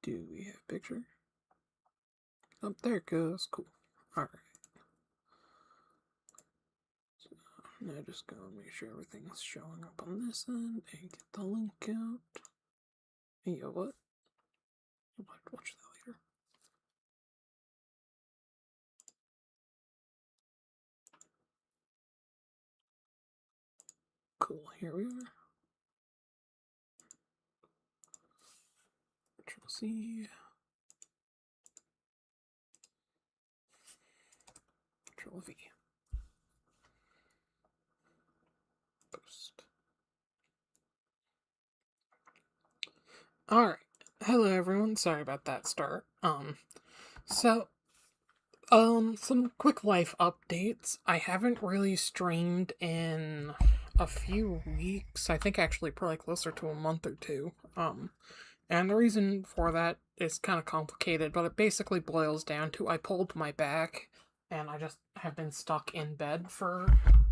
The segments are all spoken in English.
Do we have picture? Oh, there it goes. Cool. Alright. So now just go and make sure everything's showing up on this end and get the link out. And you know what? I'd like to watch that later. Cool, here we are. Control C. Control V. Post. Alright. Hello everyone, sorry about that start. Some quick life updates. I haven't really streamed in a few weeks. I think actually probably closer to a month or two. And the reason for that is kind of complicated, but it basically boils down to I pulled my back and I just have been stuck in bed for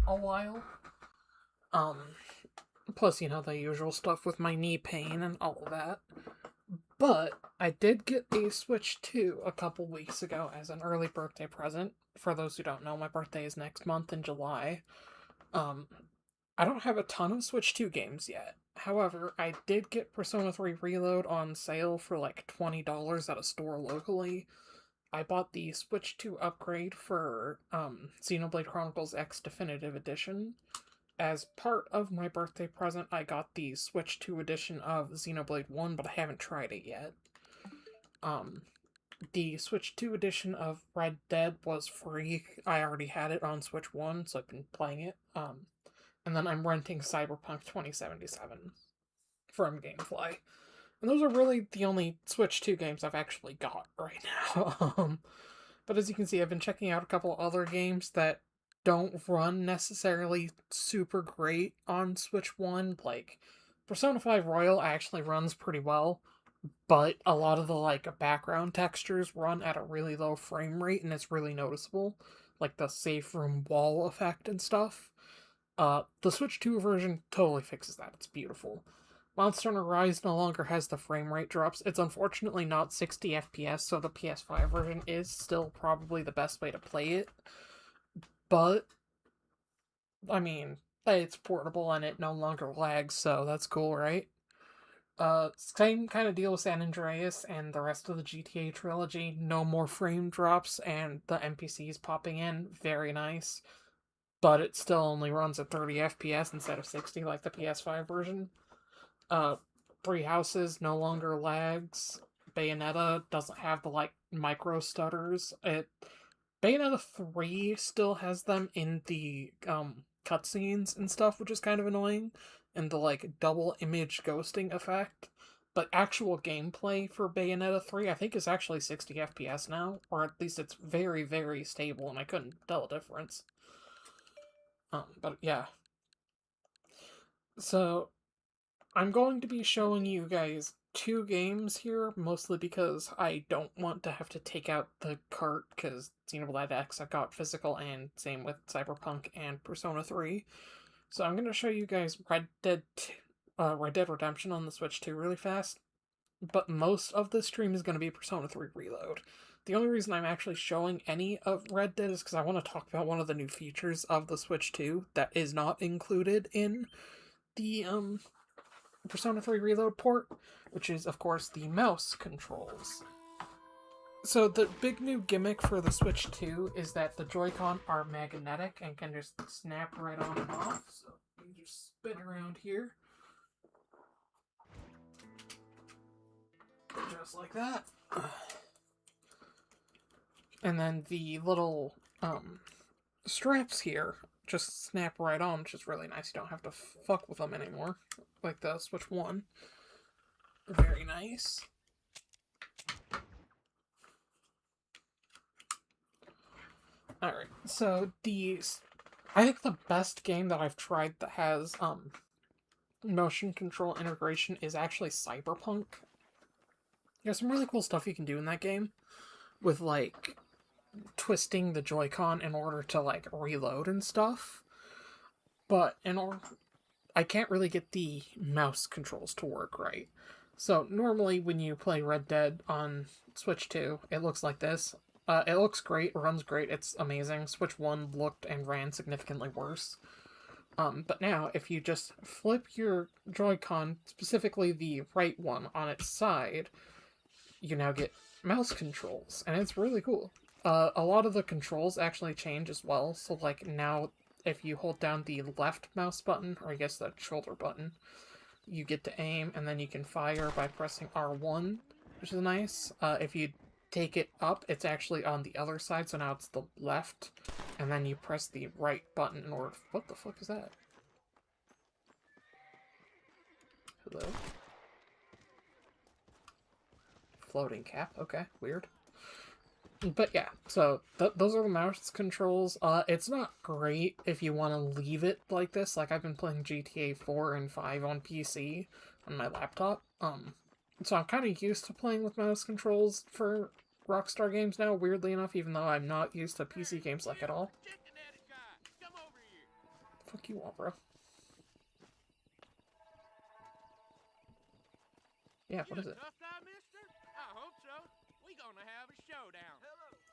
a while. Plus, the usual stuff with my knee pain and all of that. But I did get a Switch 2 a couple weeks ago as an early birthday present. For those who don't know, my birthday is next month in July. I don't have a ton of Switch 2 games yet. However, I did get Persona 3 Reload on sale for like $20 at a store locally. I bought the Switch 2 upgrade for Xenoblade Chronicles X Definitive Edition. As part of my birthday present, I got the Switch 2 edition of Xenoblade 1, but I haven't tried it yet. The Switch 2 edition of Red Dead was free. I already had it on Switch 1, so I've been playing it. And then I'm renting Cyberpunk 2077 from Gamefly. And those are really the only Switch 2 games I've actually got right now. But as you can see, I've been checking out a couple other games that don't run necessarily super great on Switch 1. Like, Persona 5 Royal actually runs pretty well, but a lot of the background textures run at a really low frame rate, and it's really noticeable. Like the safe room wall effect and stuff. The Switch 2 version totally fixes that. It's beautiful. Monster Hunter Rise no longer has the frame rate drops. It's unfortunately not 60 FPS, so the PS5 version is still probably the best way to play it. But, I mean, it's portable and it no longer lags, so that's cool, right? Same kind of deal with San Andreas and the rest of the GTA trilogy. No more frame drops and the NPCs popping in. Very nice. But it still only runs at 30 FPS instead of 60 like the PS5 version. Three Houses no longer lags. Bayonetta doesn't have the micro stutters. Bayonetta 3 still has them in the cutscenes and stuff, which is kind of annoying, and the double image ghosting effect. But actual gameplay for Bayonetta 3 I think is actually 60 FPS now, or at least it's very, very stable, and I couldn't tell a difference. But yeah. So, I'm going to be showing you guys 2 games here, mostly because I don't want to have to take out the cart, because Xenoblade X I got physical, and same with Cyberpunk and Persona 3. So I'm going to show you guys Red Dead Redemption on the Switch 2 really fast, but most of the stream is going to be Persona 3 Reload. The only reason I'm actually showing any of Red Dead is because I want to talk about one of the new features of the Switch 2 that is not included in the Persona 3 Reload port, which is, of course, the mouse controls. So the big new gimmick for the Switch 2 is that the Joy-Con are magnetic and can just snap right on and off. So you just spin around here. Just like that. And then the little straps here just snap right on, which is really nice. You don't have to fuck with them anymore, like the Switch 1. Very nice. Alright, so I think the best game that I've tried that has motion control integration is actually Cyberpunk. There's some really cool stuff you can do in that game with twisting the Joy-Con in order to reload and stuff. But I can't really get the mouse controls to work right. So normally when you play Red Dead on Switch 2, it looks like this. It looks great, runs great, it's amazing. Switch 1 looked and ran significantly worse. But now, if you just flip your Joy-Con, specifically the right one, on its side, you now get mouse controls, and it's really cool. A lot of the controls actually change as well, so like now, if you hold down the left mouse button, or I guess the shoulder button, you get to aim, and then you can fire by pressing R1, which is nice. If you take it up, it's actually on the other side, so now it's the left, and then you press the right button in order... What the fuck is that? Hello? Floating cap, okay, weird. But yeah, so those are the mouse controls. It's not great if you want to leave it like this. Like, I've been playing GTA 4 and 5 on PC on my laptop. So I'm kind of used to playing with mouse controls for Rockstar games now, weirdly enough, even though I'm not used to PC games like at all. Fuck you all, bro. Yeah, what is it?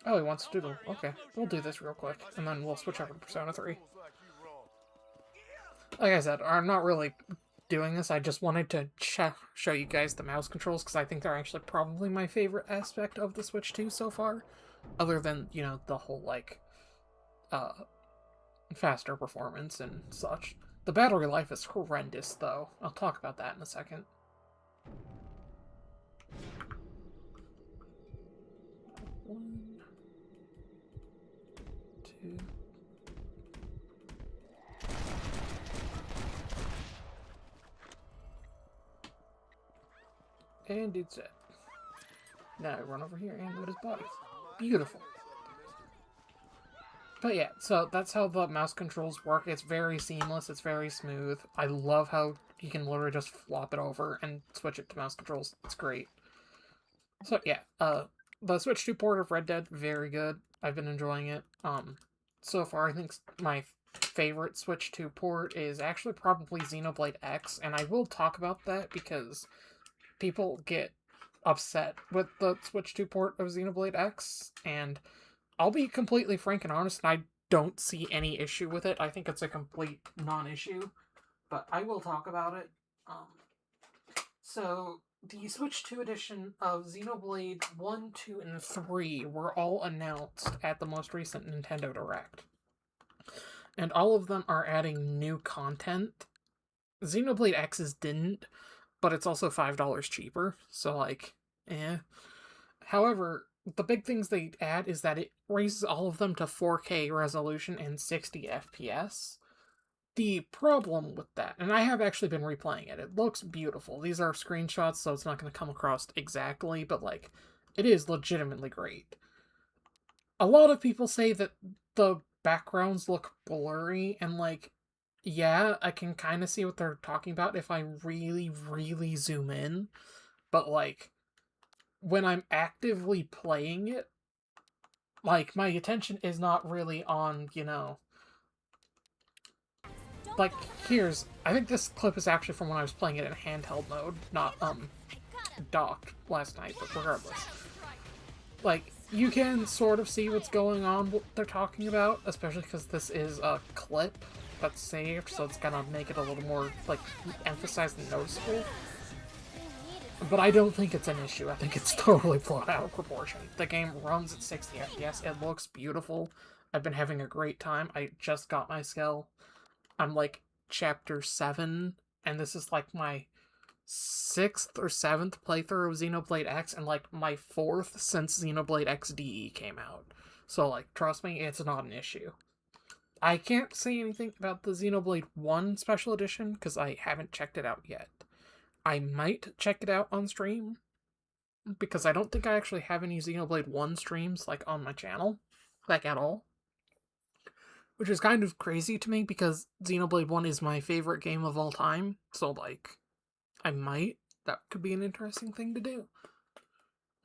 Oh, he wants to do... Okay, we'll do this real quick, and then we'll switch over to Persona 3. Like I said, I'm not really doing this, I just wanted to show you guys the mouse controls, because I think they're actually probably my favorite aspect of the Switch 2 so far. Other than, you know, the whole, like, faster performance and such. The battery life is horrendous, though. I'll talk about that in a second. One, two. And dude's dead. Now I run over here and loot his body. Beautiful. But yeah, so that's how the mouse controls work. It's very seamless, it's very smooth. I love how you can literally just flop it over and switch it to mouse controls. It's great. So yeah, the Switch 2 port of Red Dead, very good. I've been enjoying it. So far, I think my favorite Switch 2 port is actually probably Xenoblade X, and I will talk about that because people get upset with the Switch 2 port of Xenoblade X, and I'll be completely frank and honest, and I don't see any issue with it. I think it's a complete non-issue, but I will talk about it. So, the Switch 2 edition of Xenoblade 1, 2, and 3 were all announced at the most recent Nintendo Direct. And all of them are adding new content. Xenoblade X's didn't, but it's also $5 cheaper, so like, eh. However, the big things they add is that it raises all of them to 4K resolution and 60 FPS. The problem with that, and I have actually been replaying it, it looks beautiful. These are screenshots, so it's not going to come across exactly, but like, it is legitimately great. A lot of people say that the backgrounds look blurry, and like, yeah, I can kind of see what they're talking about if I really, really zoom in, but like, when I'm actively playing it, like, my attention is not really on, you know, like, I think this clip is actually from when I was playing it in handheld mode, not, docked last night, but regardless. Like, you can sort of see what's going on, what they're talking about, especially because this is a clip that's saved, so it's gonna make it a little more, like, emphasized and noticeable. But I don't think it's an issue. I think it's totally blown out of proportion. The game runs at 60 FPS. It looks beautiful. I've been having a great time. I just got my skill. I'm like chapter 7, and this is like my 6th or 7th playthrough of Xenoblade X, and like my 4th since Xenoblade X DE came out. So like, trust me, it's not an issue. I can't say anything about the Xenoblade 1 Special Edition, because I haven't checked it out yet. I might check it out on stream, because I don't think I actually have any Xenoblade 1 streams, like, on my channel, like, at all. Which is kind of crazy to me, because Xenoblade 1 is my favorite game of all time, so, like, that could be an interesting thing to do.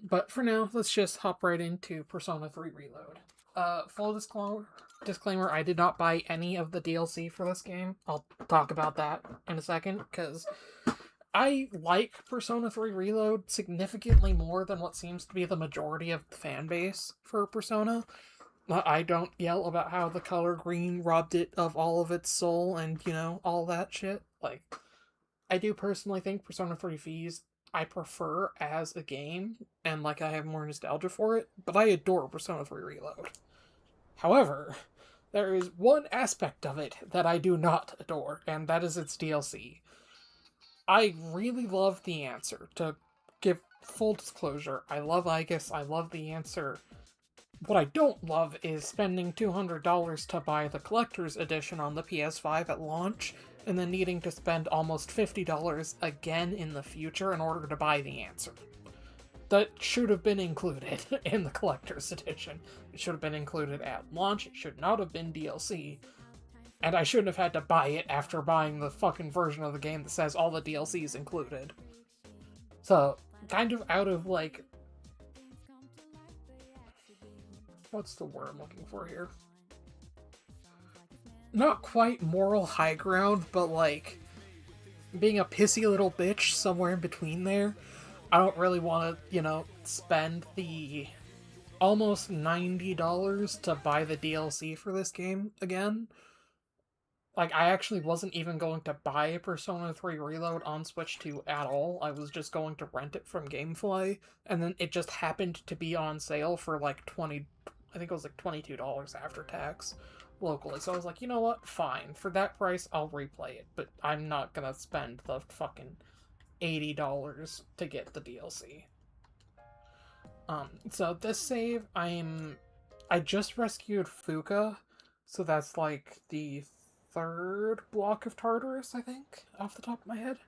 But for now, let's just hop right into Persona 3 Reload. Full disclaimer, I did not buy any of the DLC for this game. I'll talk about that in a second, because I like Persona 3 Reload significantly more than what seems to be the majority of the fan base for Persona. I don't yell about how the color green robbed it of all of its soul and, all that shit. Like, I do personally think Persona 3 Fees I prefer as a game, and like I have more nostalgia for it, but I adore Persona 3 Reload. However, there is one aspect of it that I do not adore, and that is its DLC. I really love the answer. To give full disclosure, I love Aegis, I love the answer. What I don't love is spending $200 to buy the collector's edition on the PS5 at launch, and then needing to spend almost $50 again in the future in order to buy the answer. That should have been included in the collector's edition. It should have been included at launch, it should not have been DLC, and I shouldn't have had to buy it after buying the fucking version of the game that says all the DLCs included. So, kind of out of, like... what's the word I'm looking for here? Not quite moral high ground, but, like, being a pissy little bitch somewhere in between there. I don't really want to, spend the almost $90 to buy the DLC for this game again. Like, I actually wasn't even going to buy Persona 3 Reload on Switch 2 at all. I was just going to rent it from Gamefly, and then it just happened to be on sale for like I think it was like $22 after tax locally. So I was like, you know what? Fine. For that price, I'll replay it, but I'm not gonna spend the fucking $80 to get the DLC. So this save, I just rescued Fuka, so that's like the third block of Tartarus, I think, off the top of my head.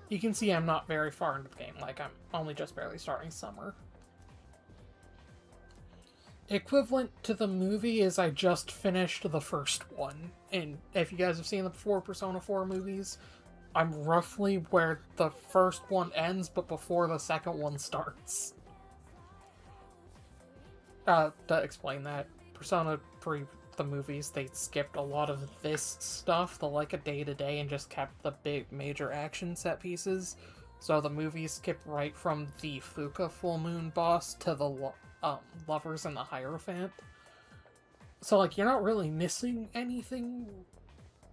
You can see I'm not very far into the game, like I'm only just barely starting Summer. Equivalent to the movie is I just finished the first one, and if you guys have seen the 4 Persona 4 movies, I'm roughly where the first one ends, but before the second one starts. To explain that, Persona 3, the movies, they skipped a lot of this stuff, the like a day-to-day, and just kept the big major action set pieces. So the movies skip right from the Fuka full moon boss to the lovers and the Hierophant. So like, you're not really missing anything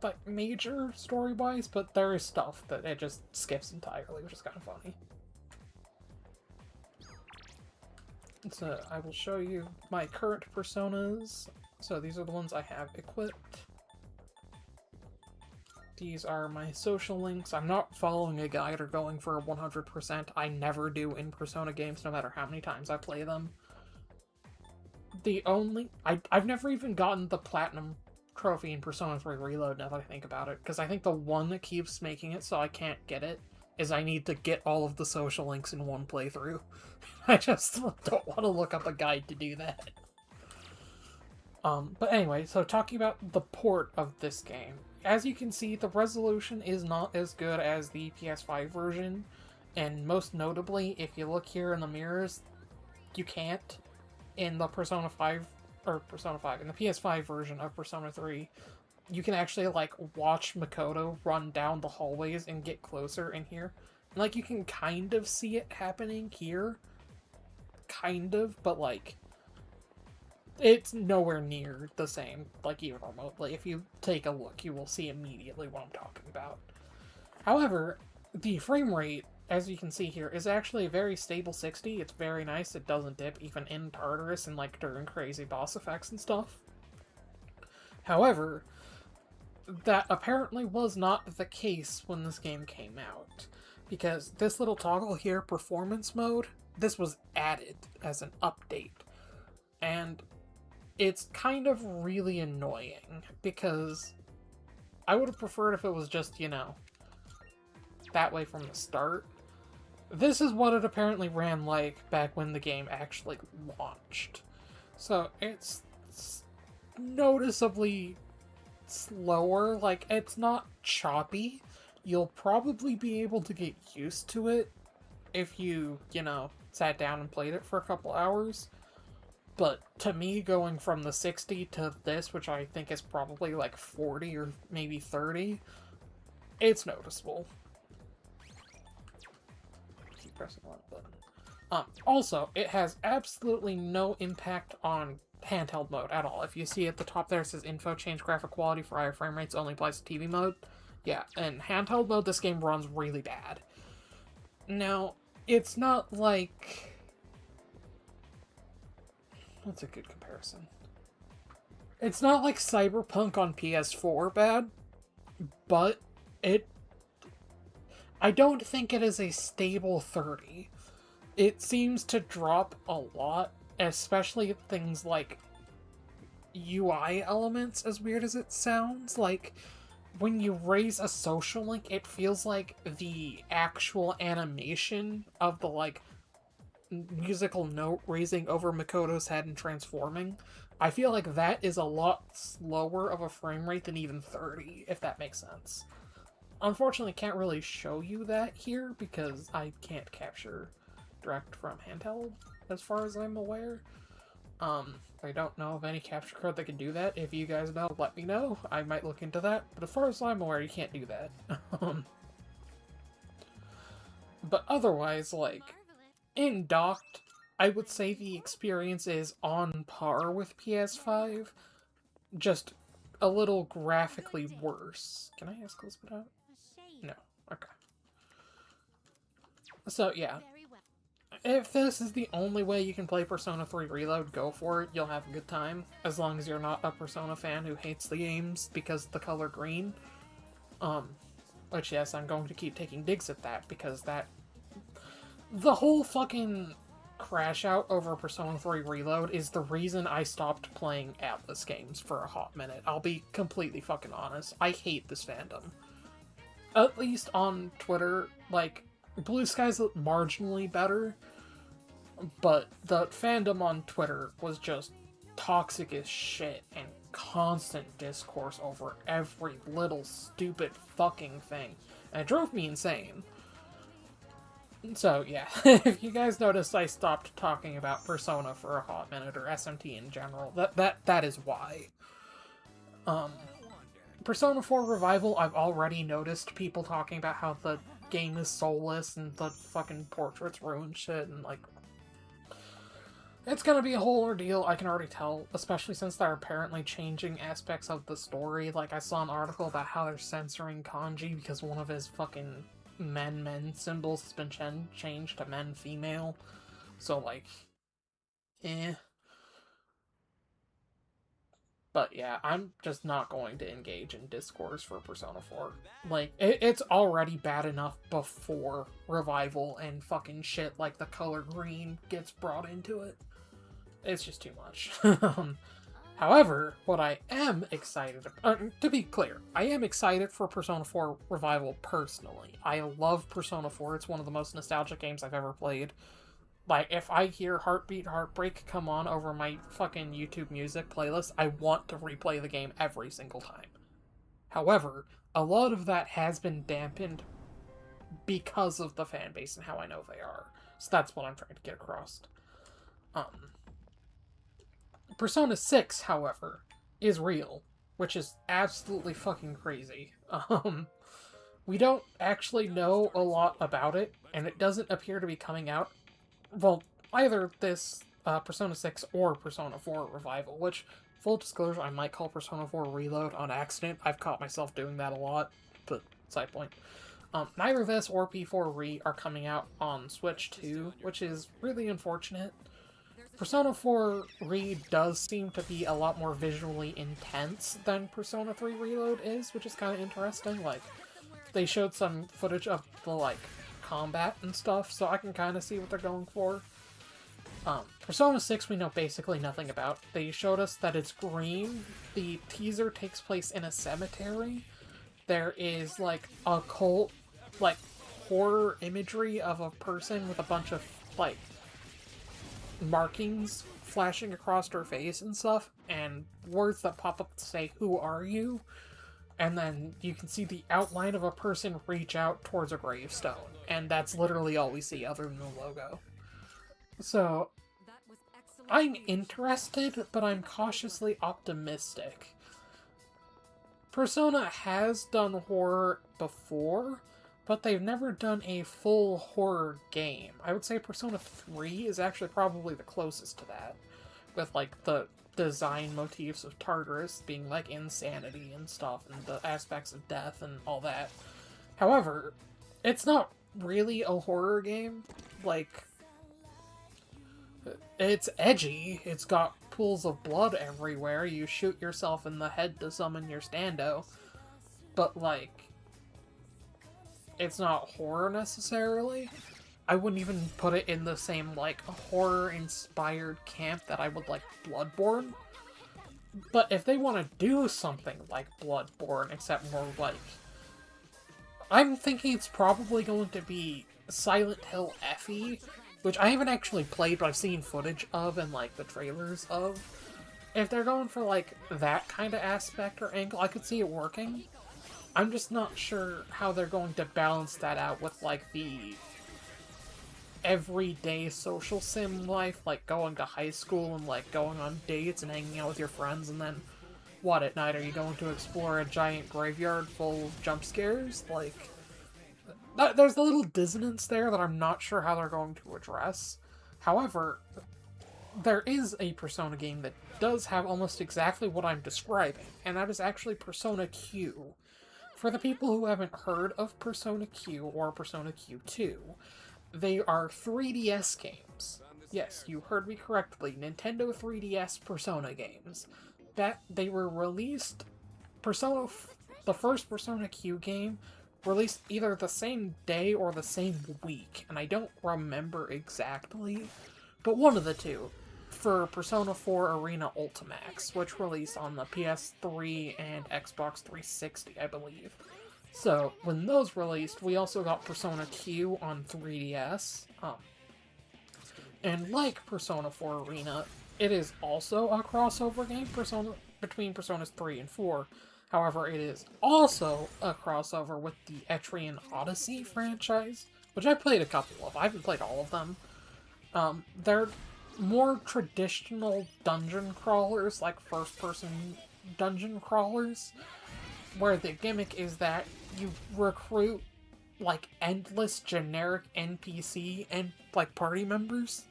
like major story-wise, but there is stuff that it just skips entirely, which is kind of funny. So I will show you my current personas. So these are the ones I have equipped. These are my social links. I'm not following a guide or going for a 100%. I never do in Persona games, no matter how many times I play them. I've never even gotten the Platinum trophy in Persona 3 Reload, now that I think about it, because I think the one that keeps making it so I can't get it is I need to get all of the social links in one playthrough. I just don't want to look up a guide to do that. But anyway, so talking about the port of this game. As you can see, the resolution is not as good as the PS5 version, and most notably, if you look here in the mirrors, you can't. In the in the PS5 version of Persona 3, you can actually, like, watch Makoto run down the hallways and get closer in here. And, like, you can kind of see it happening here. Kind of, but, like, it's nowhere near the same, like, even remotely. If you take a look, you will see immediately what I'm talking about. However, the frame rate, as you can see here, is actually a very stable 60. It's very nice. It doesn't dip even in Tartarus and, like, during crazy boss effects and stuff. However, that apparently was not the case when this game came out. Because this little toggle here, Performance Mode, this was added as an update. And it's kind of really annoying, because I would have preferred if it was just, that way from the start. This is what it apparently ran like back when the game actually launched. So it's noticeably slower, like, it's not choppy. You'll probably be able to get used to it if you, sat down and played it for a couple hours. But to me, going from the 60 to this, which I think is probably like 40 or maybe 30, it's noticeable. Keep pressing the button. Also, it has absolutely no impact on handheld mode at all. If you see at the top there, it says info, change graphic quality for higher frame rates, only applies to TV mode. Yeah, in handheld mode, this game runs really bad. Now, it's not like... What's a good comparison? It's not like Cyberpunk on PS4 bad, but I don't think it is a stable 30. It seems to drop a lot, especially things like UI elements, as weird as it sounds. Like, when you raise a social link, it feels like the actual animation of the, like, musical note raising over Makoto's head and transforming. I feel like that is a lot slower of a frame rate than even 30, if that makes sense. Unfortunately, can't really show you that here because I can't capture direct from handheld, as far as I'm aware. I don't know of any capture card that can do that. If you guys know, let me know. I might look into that. But as far as I'm aware, you can't do that. But otherwise, like, in docked, I would say the experience is on par with PS5, just a little graphically worse. Can I ask Elizabeth out? No. Okay. So, yeah. If this is the only way you can play Persona 3 Reload, go for it. You'll have a good time. As long as you're not a Persona fan who hates the games because of the color green. Which, yes, I'm going to keep taking digs at that, because that... The whole fucking crash out over Persona 3 Reload is the reason I stopped playing Atlas games for a hot minute. I'll be completely fucking honest. I hate this fandom. At least on Twitter, like, Blue Sky's marginally better, but the fandom on Twitter was just toxic as shit and constant discourse over every little stupid fucking thing. And it drove me insane. So, yeah, if you guys noticed I stopped talking about Persona for a hot minute, or SMT in general, that is why. Persona 4 Revival, I've already noticed people talking about how the game is soulless and the fucking portraits ruin shit, and, like, it's gonna be a whole ordeal, I can already tell, especially since they're apparently changing aspects of the story. Like, I saw an article about how they're censoring Kanji because one of his fucking men symbols has been changed to men-female. So, like, eh. But yeah, I'm just not going to engage in discourse for Persona 4. Like, it's already bad enough before Revival and fucking shit like the color green gets brought into it. It's just too much. However, what I am excited about, to be clear, I am excited for Persona 4 Revival personally. I love Persona 4, it's one of the most nostalgic games I've ever played. Like, if I hear Heartbeat Heartbreak come on over my fucking YouTube music playlist, I want to replay the game every single time. However, a lot of that has been dampened because of the fanbase and how I know they are. So that's what I'm trying to get across. Persona 6, however, is real, which is absolutely fucking crazy. We don't actually know a lot about it, and it doesn't appear to be coming out, well, either this Persona 6 or Persona 4 Revival, which, full disclosure, I might call Persona 4 Reload on accident. I've caught myself doing that a lot, but side point. Neither this or P4 Re are coming out on Switch 2, which is really unfortunate. Persona 4 Re does seem to be a lot more visually intense than Persona 3 Reload is, which is kind of interesting. Like, they showed some footage of the, like, combat and stuff, so I can kind of see what they're going for. Persona 6 we know basically nothing about. They showed us that it's green. The teaser takes place in a cemetery. There is, like, occult, like, horror imagery of a person with a bunch of, like, markings flashing across her face and stuff, and words that pop up to say, "Who are you?" And then you can see the outline of a person reach out towards a gravestone, and that's literally all we see other than the logo. So, I'm interested, but I'm cautiously optimistic. Persona has done horror before, but they've never done a full horror game. I would say Persona 3 is actually probably the closest to that, with, like, the design motifs of Tartarus being, like, insanity and stuff, and the aspects of death and all that. However, it's not really a horror game. Like, it's edgy, it's got pools of blood everywhere, you shoot yourself in the head to summon your stando, but, like, it's not horror necessarily. I wouldn't even put it in the same, like, horror-inspired camp that I would like Bloodborne. But if they want to do something like Bloodborne, except more like... I'm thinking it's probably going to be Silent Hill Effie, which I haven't actually played, but I've seen footage of and, like, the trailers of. If they're going for, like, that kind of aspect or angle, I could see it working. I'm just not sure how they're going to balance that out with, like, the everyday social sim life, like going to high school and, like, going on dates and hanging out with your friends, and then, what, at night, are you going to explore a giant graveyard full of jump scares? Like, there's a little dissonance there that I'm not sure how they're going to address. However, there is a Persona game that does have almost exactly what I'm describing, and that is actually Persona Q. For the people who haven't heard of Persona Q or Persona Q2, they are 3DS games. Yes, you heard me correctly, Nintendo 3DS Persona games. That they were released, the first Persona Q game, released either the same day or the same week, and I don't remember exactly, but one of the two, for Persona 4 Arena Ultimax, which released on the PS3 and Xbox 360, I believe. So, when those released, we also got Persona Q on 3DS, and like Persona 4 Arena, it is also a crossover game between Personas 3 and 4. However, it is also a crossover with the Etrian Odyssey franchise, which I played a couple of. I haven't played all of them. They're more traditional dungeon crawlers, like first-person dungeon crawlers, where the gimmick is that you recruit, like, endless generic NPC and, like, party members.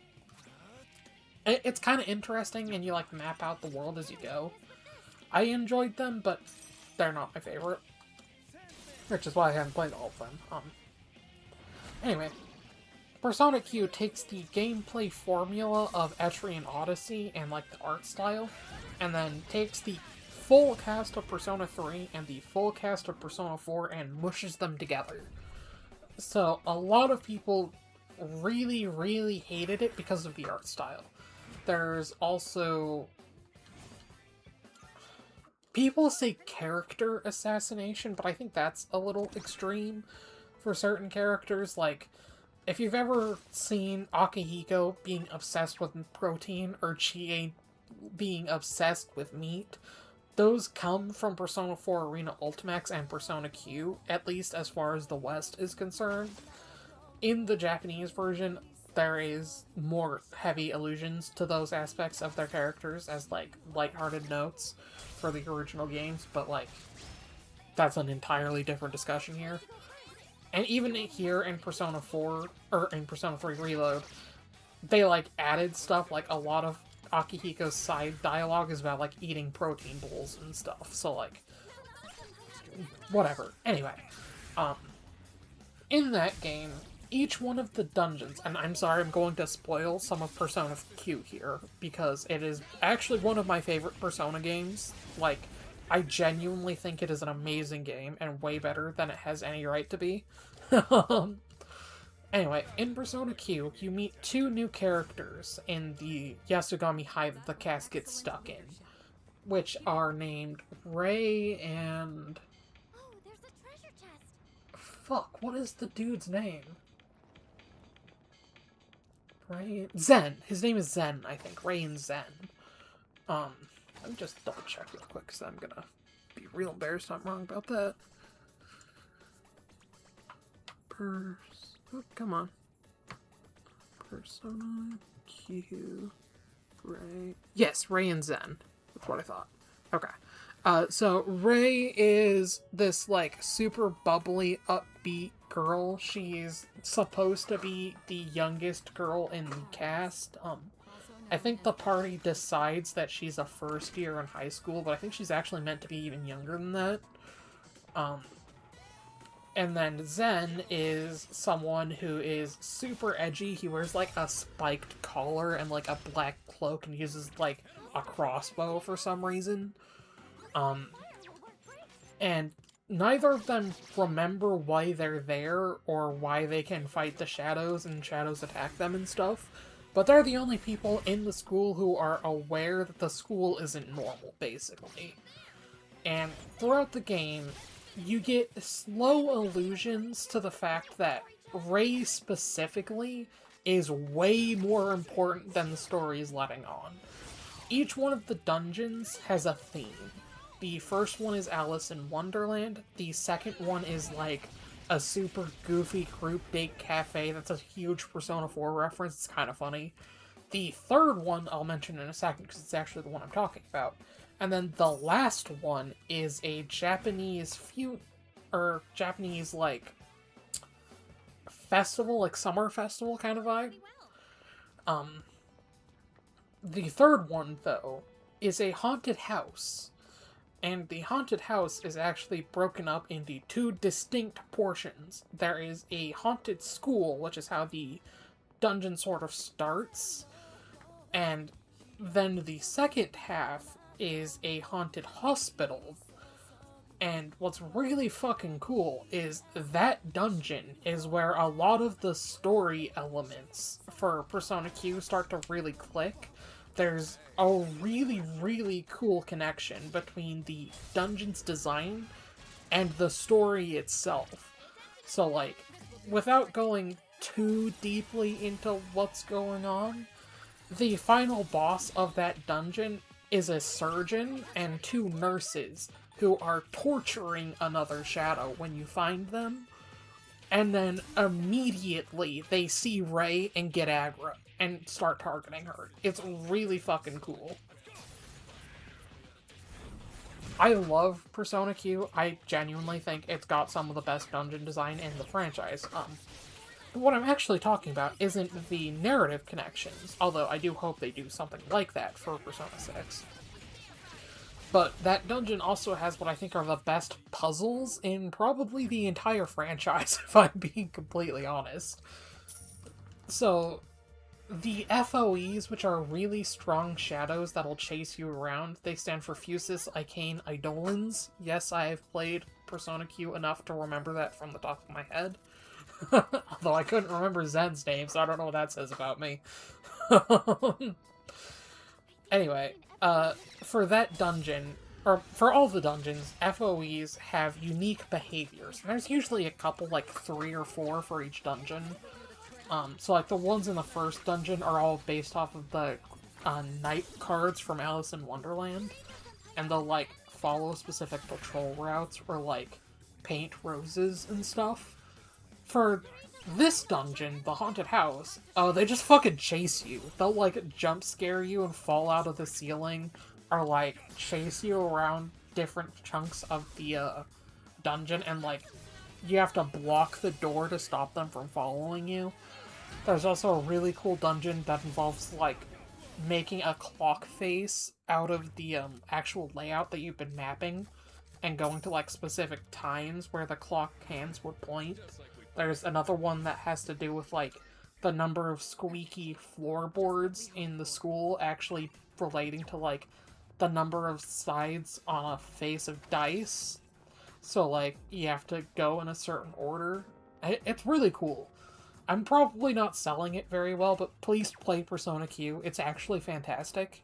It's kind of interesting, and you, like, map out the world as you go. I enjoyed them, but they're not my favorite. Which is why I haven't played all of them. Anyway, Persona Q takes the gameplay formula of Etrian Odyssey and, like, the art style, and then takes the full cast of Persona 3 and the full cast of Persona 4 and mushes them together. So, a lot of people really, really hated it because of the art style. There's also... people say character assassination, but I think that's a little extreme for certain characters. Like, if you've ever seen Akihiko being obsessed with protein, or Chie being obsessed with meat, those come from Persona 4 Arena Ultimax and Persona Q, at least as far as the West is concerned. In the Japanese version, there is more heavy allusions to those aspects of their characters as, like, lighthearted notes for the original games, but, like, that's an entirely different discussion here. And even here in Persona 4, or in Persona 3 Reload, they, like, added stuff, like, a lot of Akihiko's side dialogue is about, like, eating protein bowls and stuff, so, like, whatever. Anyway, in that game, each one of the dungeons, and I'm sorry I'm going to spoil some of Persona Q here, because it is actually one of my favorite Persona games. Like, I genuinely think it is an amazing game, and way better than it has any right to be. Anyway, in Persona Q, you meet two new characters in the Yasugami Hive that the cast gets stuck in, which are named Ray and... Oh, there's a treasure chest. Fuck, what is the dude's name? Ray... Zen. His name is Zen, I think. Ray and Zen. Let me just double check real quick, because I'm gonna be real embarrassed if I'm wrong about that. Oh, come on. Persona Q... Ray... Yes, Ray and Zen. That's what I thought. Okay. So Ray is this, like, super bubbly, upbeat girl. She's supposed to be the youngest girl in the cast. I think the party decides that she's a first year in high school, but I think she's actually meant to be even younger than that. And then Zen is someone who is super edgy. He wears, like, a spiked collar and, like, a black cloak and uses, like, a crossbow for some reason. And neither of them remember why they're there or why they can fight the shadows and shadows attack them and stuff. But they're the only people in the school who are aware that the school isn't normal, basically. And throughout the game, you get slow allusions to the fact that Ray specifically is way more important than the story is letting on. Each one of the dungeons has a theme. The first one is Alice in Wonderland. The second one is like a super goofy group date cafe that's a huge Persona 4 reference. It's kind of funny. The third one I'll mention in a second because it's actually the one I'm talking about. And then the last one is a Japanese Japanese, like, festival, like summer festival kind of vibe. The third one, though, is a haunted house. And the haunted house is actually broken up into two distinct portions. There is a haunted school, which is how the dungeon sort of starts. And then the second half is a haunted hospital. And what's really fucking cool is that dungeon is where a lot of the story elements for Persona Q start to really click. There's a really, really cool connection between the dungeon's design and the story itself. So, like, without going too deeply into what's going on, the final boss of that dungeon is a surgeon and two nurses who are torturing another shadow when you find them. And then immediately they see Ray and get aggro and start targeting her. It's really fucking cool. I love Persona Q. I genuinely think it's got some of the best dungeon design in the franchise. But what I'm actually talking about isn't the narrative connections, although I do hope they do something like that for Persona 6. But that dungeon also has what I think are the best puzzles in probably the entire franchise, if I'm being completely honest. So, the FOEs, which are really strong shadows that'll chase you around, they stand for Fusus, Icane, Eidolons. Yes, I have played Persona Q enough to remember that from the top of my head. Although I couldn't remember Zen's name, so I don't know what that says about me. Anyway, for that dungeon, or for all the dungeons, FOEs have unique behaviors. And there's usually a couple, like 3 or 4 for each dungeon. So like the ones in the first dungeon are all based off of the night cards from Alice in Wonderland. And they'll like follow specific patrol routes or like paint roses and stuff. For this dungeon, the haunted house, they just fucking chase you. They'll like jump scare you and fall out of the ceiling, or like chase you around different chunks of the dungeon, and like you have to block the door to stop them from following you. There's also a really cool dungeon that involves like making a clock face out of the actual layout that you've been mapping, and going to like specific times where the clock hands would point. There's another one that has to do with, like, the number of squeaky floorboards in the school actually relating to, like, the number of sides on a face of dice. So, like, you have to go in a certain order. It's really cool. I'm probably not selling it very well, but please play Persona Q. It's actually fantastic.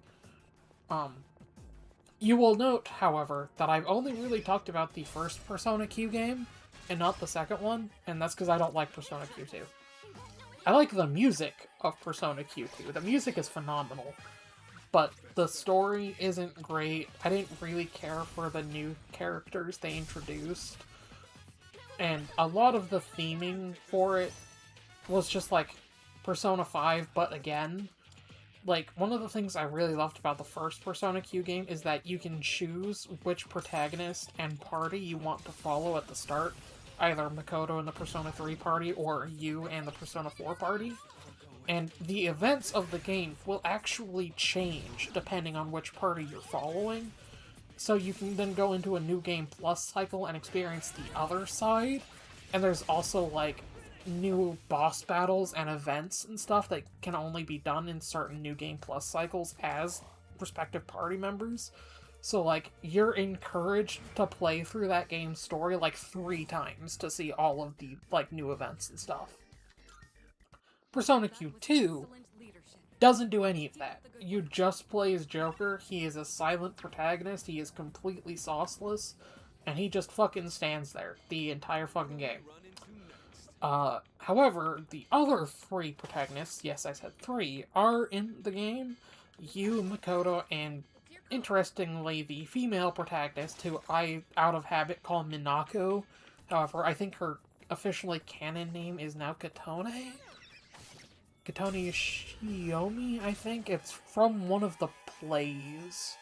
You will note, however, that I've only really talked about the first Persona Q game, and not the second one, and that's because I don't like Persona Q2. I like the music of Persona Q2. The music is phenomenal, but the story isn't great. I didn't really care for the new characters they introduced, and a lot of the theming for it was just like Persona 5, but again. like, one of the things I really loved about the first Persona Q game is that you can choose which protagonist and party you want to follow at the start. Either Makoto and the Persona 3 party, or you and the Persona 4 party. And the events of the game will actually change depending on which party you're following. So you can then go into a New Game Plus cycle and experience the other side. And there's also, like, new boss battles and events and stuff that can only be done in certain New Game Plus cycles as respective party members. So, like, you're encouraged to play through that game's story, like, 3 times to see all of the, like, new events and stuff. Persona Q2 doesn't do any of that. You just play as Joker, he is a silent protagonist, he is completely sauceless, and he just fucking stands there the entire fucking game. However, the other 3 protagonists, yes, I said 3, are in the game. You, Makoto, and interestingly, the female protagonist, who I, out of habit, call Minako. However, I think her officially canon name is now Katone? Katone Shiomi, I think? It's from one of the plays.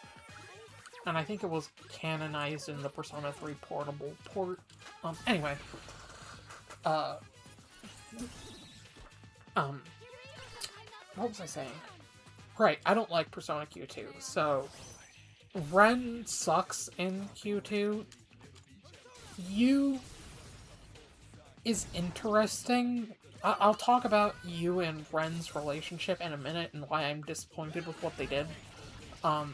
And I think it was canonized in the Persona 3 portable port. Anyway. What was I saying? Right, I don't like Persona Q2, so Ren sucks in Q2. You is interesting. I'll talk about you and Ren's relationship in a minute and why I'm disappointed with what they did. And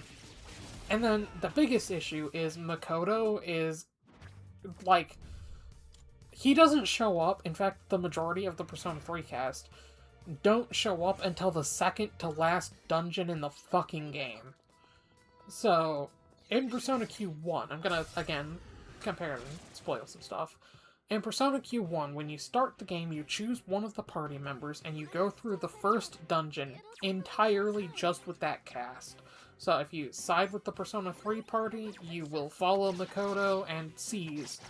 then the biggest issue is Makoto is, like, he doesn't show up. In fact, the majority of the Persona 3 cast don't show up until the second to last dungeon in the fucking game. So, in Persona Q1, I'm gonna, again, compare and spoil some stuff. In Persona Q1, when you start the game, you choose one of the party members, and you go through the first dungeon entirely just with that cast. So if you side with the Persona 3 party, you will follow Makoto and Seize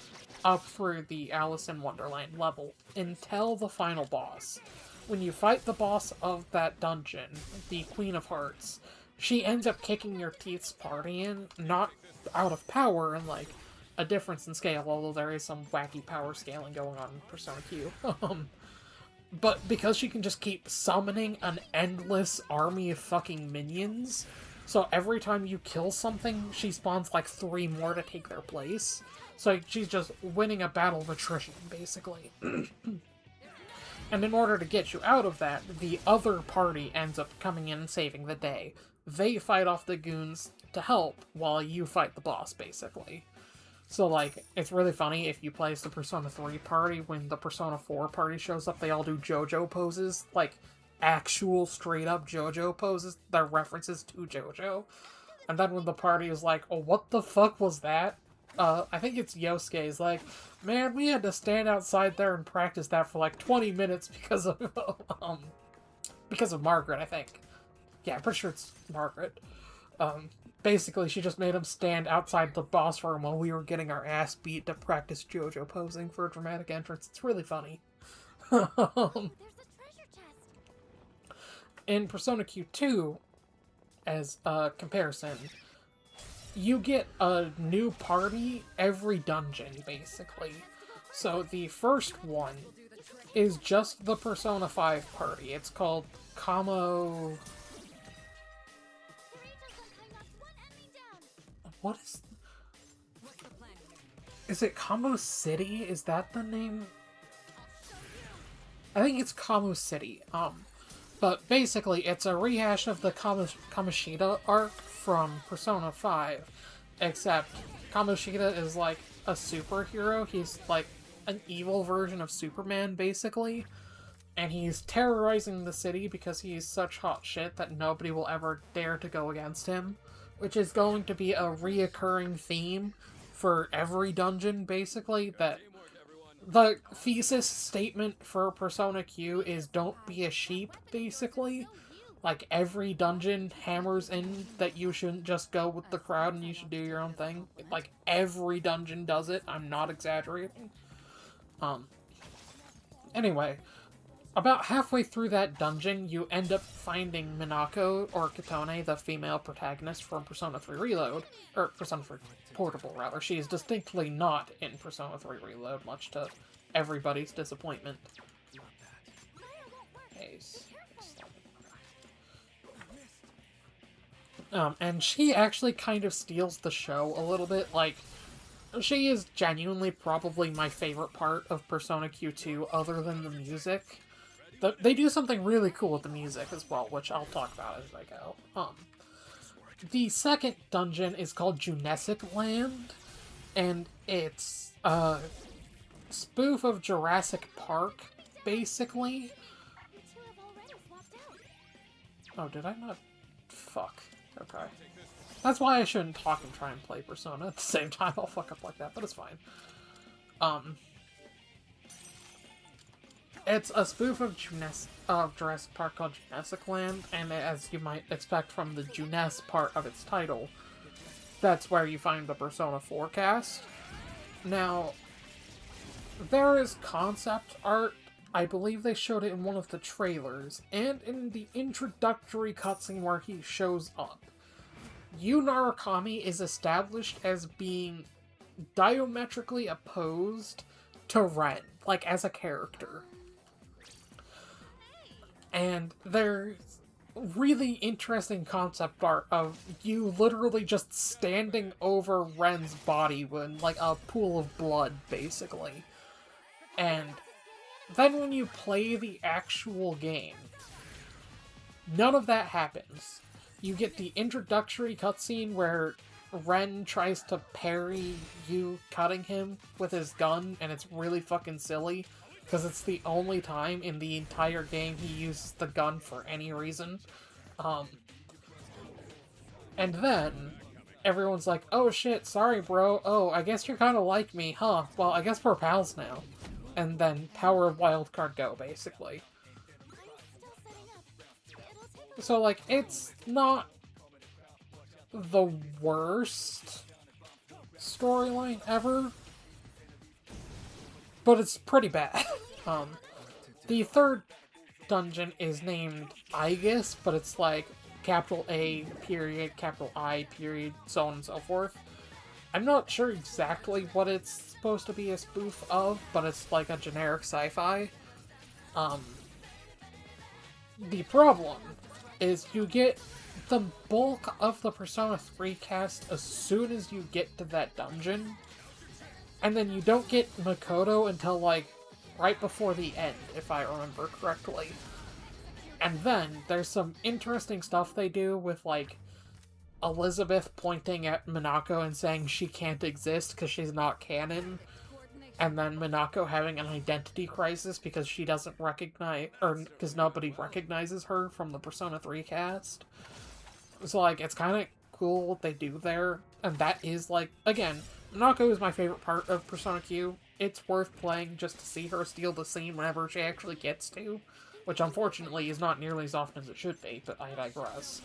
up through the Alice in Wonderland level until the final boss. When you fight the boss of that dungeon, the Queen of Hearts, she ends up kicking your Teeth's party in, not out of power and, like, a difference in scale, although there is some wacky power scaling going on in Persona Q. But because she can just keep summoning an endless army of fucking minions, so every time you kill something, she spawns like 3 more to take their place. So she's just winning a battle of attrition, basically. And in order to get you out of that, the other party ends up coming in and saving the day. They fight off the goons to help, while you fight the boss, basically. So, like, it's really funny if you play as the Persona 3 party, when the Persona 4 party shows up, they all do JoJo poses, like, actual straight-up JoJo poses, that references to JoJo. And then when the party is like, oh, what the fuck was that? I think it's Yosuke's like, man, we had to stand outside there and practice that for like 20 minutes because of Margaret, I think. Yeah, I'm pretty sure it's Margaret. Basically, she just made him stand outside the boss room while we were getting our ass beat to practice JoJo posing for a dramatic entrance. It's really funny. There's a treasure chest. In Persona Q2, as a comparison, you get a new party every dungeon, basically. So the first one is just the Persona 5 party. It's called Kamo... What is... Is it Kamo City? Is that the name? I think it's Kamo City. But basically, it's a rehash of the Kamoshida arc from Persona 5. Except, Kamoshida is like a superhero. He's like an evil version of Superman, basically. And he's terrorizing the city because he's such hot shit that nobody will ever dare to go against him. Which is going to be a reoccurring theme for every dungeon, basically, that the thesis statement for Persona Q is don't be a sheep, basically. Like, every dungeon hammers in that you shouldn't just go with the crowd and you should do your own thing. Like, every dungeon does it, I'm not exaggerating. Anyway, about halfway through that dungeon, you end up finding Minako, or Katone, the female protagonist from Persona 3 Reload, or Persona 3 Portable, rather. She is distinctly not in Persona 3 Reload, much to everybody's disappointment. Ace. And she actually kind of steals the show a little bit. Like, she is genuinely probably my favorite part of Persona Q2, other than the music. They do something really cool with the music as well, which I'll talk about as I go. The second dungeon is called Junesic Land, and it's a spoof of Jurassic Park, basically. Oh, did I not? Fuck. Okay. That's why I shouldn't talk and try and play Persona at the same time. I'll fuck up like that, but it's fine. It's a spoof of Jurassic Park called Junesic Land, and as you might expect from the Junes part of its title, that's where you find the Persona 4 cast. Now, there is concept art. I believe they showed it in one of the trailers, and in the introductory cutscene where he shows up. Yu Narukami is established as being diametrically opposed to Ren, like as a character. And there's really interesting concept art of you literally just standing over Ren's body when, like, a pool of blood, basically. And then when you play the actual game, none of that happens. You get the introductory cutscene where Ren tries to parry you cutting him with his gun, and it's really fucking silly, because it's the only time in the entire game he uses the gun for any reason. And then everyone's like, oh shit, sorry bro, oh, I guess you're kind of like me, huh? Well, I guess we're pals now. And then power of Wildcard Go, basically. So, like, it's not the worst storyline ever, but it's pretty bad. The third dungeon is named Aegis, but it's like capital A period, capital I period, so on and so forth. I'm not sure exactly what it's supposed to be a spoof of, but it's like a generic sci-fi. The problem is you get the bulk of the Persona 3 cast as soon as you get to that dungeon, and then you don't get Makoto until, like, right before the end, if I remember correctly. And then there's some interesting stuff they do with, like, Elizabeth pointing at Minako and saying she can't exist because she's not canon, and then Minako having an identity crisis because she doesn't recognize, or because nobody recognizes her from the Persona 3 cast. So, like, it's kind of cool what they do there, and that is, like, again, Minako is my favorite part of Persona Q. It's worth playing just to see her steal the scene whenever she actually gets to, which unfortunately is not nearly as often as it should be, but I digress.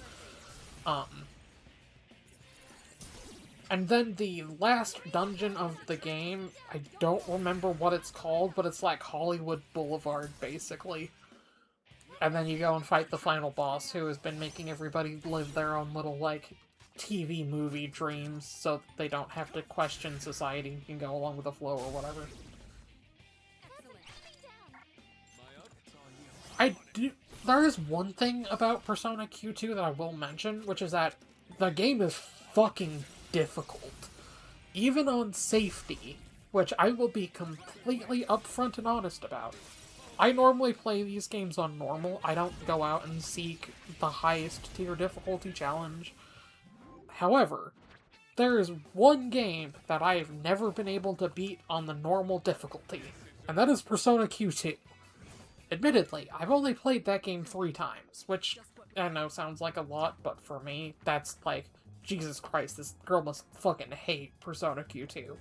And then the last dungeon of the game, I don't remember what it's called, but it's like Hollywood Boulevard, basically. And then you go and fight the final boss, who has been making everybody live their own little, like, TV movie dreams, so they don't have to question society and can go along with the flow or whatever. There is one thing about Persona Q2 that I will mention, which is that the game is fucking difficult. Even on safety, which I will be completely upfront and honest about. I normally play these games on normal. I don't go out and seek the highest tier difficulty challenge. However, there is one game that I have never been able to beat on the normal difficulty, and that is Persona Q2. Admittedly, I've only played that game 3 times, which I know sounds like a lot, but for me, that's like, Jesus Christ, this girl must fucking hate Persona Q2.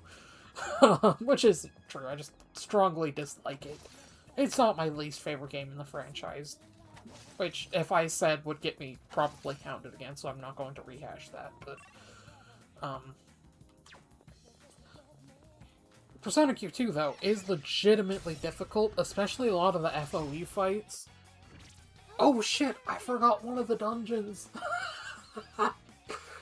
Which isn't true, I just strongly dislike it. It's not my least favorite game in the franchise, which, if I said, would get me probably hounded again, so I'm not going to rehash that, but, Persona Q2, though, is legitimately difficult, especially a lot of the FOE fights. Oh shit, I forgot one of the dungeons!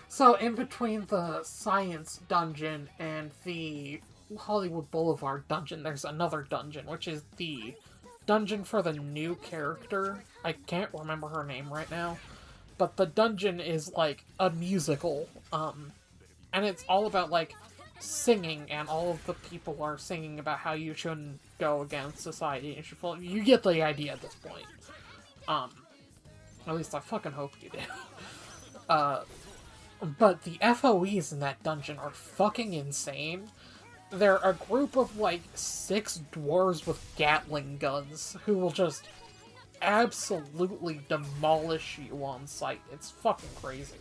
So, in between the Science Dungeon and the Hollywood Boulevard Dungeon, there's another dungeon, which is the dungeon for the new character. I can't remember her name right now. But the dungeon is, like, a musical, and it's all about, like, singing, and all of the people are singing about how you shouldn't go against society. You get the idea at this point. At least I fucking hope you do. But the FOEs in that dungeon are fucking insane. They're a group of, like, 6 dwarves with Gatling guns who will just absolutely demolish you on sight. It's fucking crazy.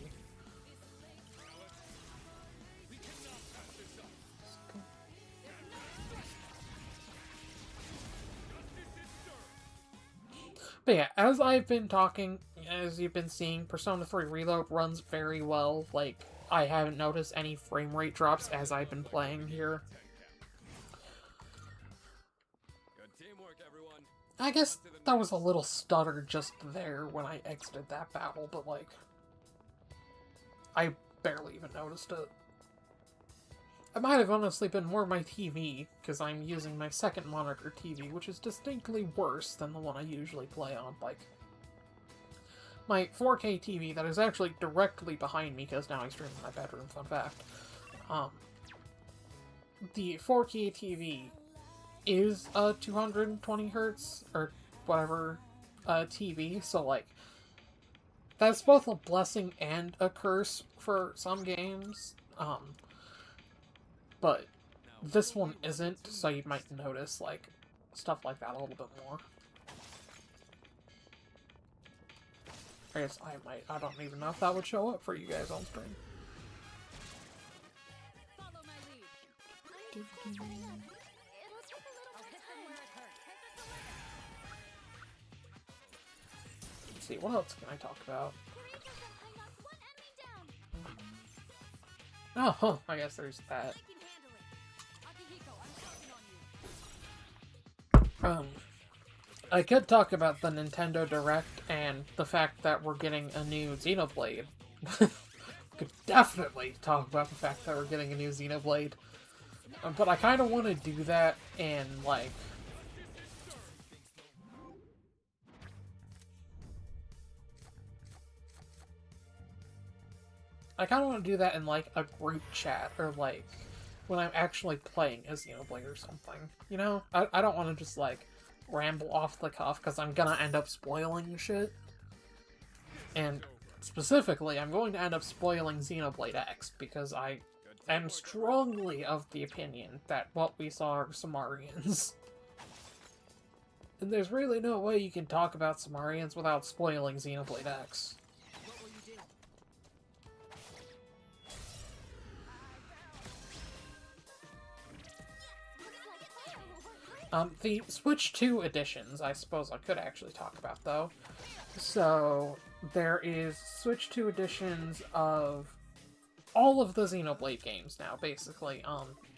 But yeah, as I've been talking, as you've been seeing, Persona 3 Reload runs very well. Like, I haven't noticed any frame rate drops as I've been playing here. I guess that was a little stutter just there when I exited that battle, but like, I barely even noticed it. It might have honestly been more my TV, because I'm using my second monitor TV, which is distinctly worse than the one I usually play on. Like, my 4K TV that is actually directly behind me, because now I stream in my bedroom, fun fact. The 4K TV is a 220 hertz, or whatever, TV, so like, that's both a blessing and a curse for some games. But this one isn't, so you might notice, like, stuff like that a little bit more. I guess I don't even know if that would show up for you guys on stream. Let's see, what else can I talk about? Oh, I guess there's that. I could talk about the Nintendo Direct and the fact that we're getting a new Xenoblade. Could definitely talk about the fact that we're getting a new Xenoblade. But I kind of want to do that in, like, a group chat, or, like, when I'm actually playing a Xenoblade or something. You know? I don't want to just, like, ramble off the cuff, because I'm gonna end up spoiling shit. And specifically, I'm going to end up spoiling Xenoblade X, because I am strongly of the opinion that what we saw are Samarians. And there's really no way you can talk about Samarians without spoiling Xenoblade X. The Switch 2 editions, I suppose I could actually talk about, though. So, there is Switch 2 editions of all of the Xenoblade games now, basically.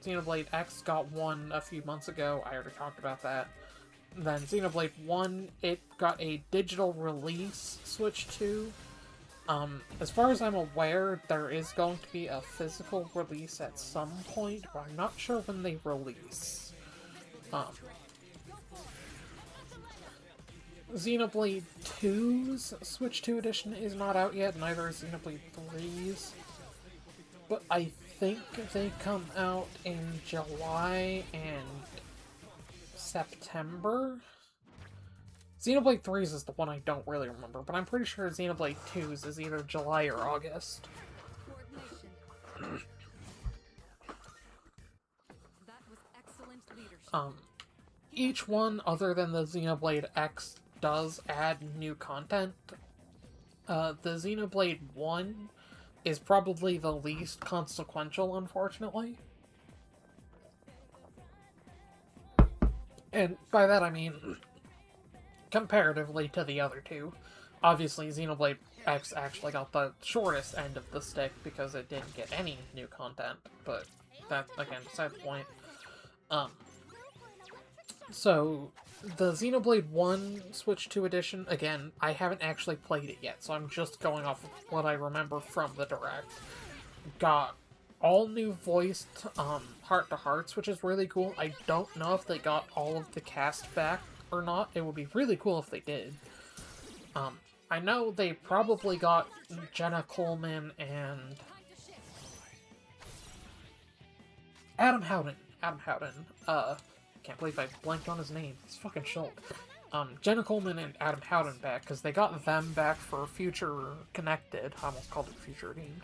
Xenoblade X got one a few months ago, I already talked about that. Then Xenoblade 1, it got a digital release, Switch 2. As far as I'm aware, there is going to be a physical release at some point, but I'm not sure when they release. Xenoblade 2's Switch 2 edition is not out yet, neither is Xenoblade 3's. But I think they come out in July and September? Xenoblade 3's is the one I don't really remember, but I'm pretty sure Xenoblade 2's is either July or August. Each one, other than the Xenoblade X, does add new content. The Xenoblade 1 is probably the least consequential, unfortunately. And by that I mean, comparatively to the other two. Obviously, Xenoblade X actually got the shortest end of the stick because it didn't get any new content, but that, again, beside the point. Um, so, the Xenoblade 1 Switch 2 edition, again, I haven't actually played it yet, so I'm just going off of what I remember from the Direct. Got all new voiced heart-to-hearts, which is really cool. I don't know if they got all of the cast back or not. It would be really cool if they did. I know they probably got Jenna Coleman and Adam Howden. Can't believe I blanked on his name. It's fucking Shulk. Jenna Coleman and Adam Howden back, because they got them back for Future Connected. I almost called it Future Redeemed.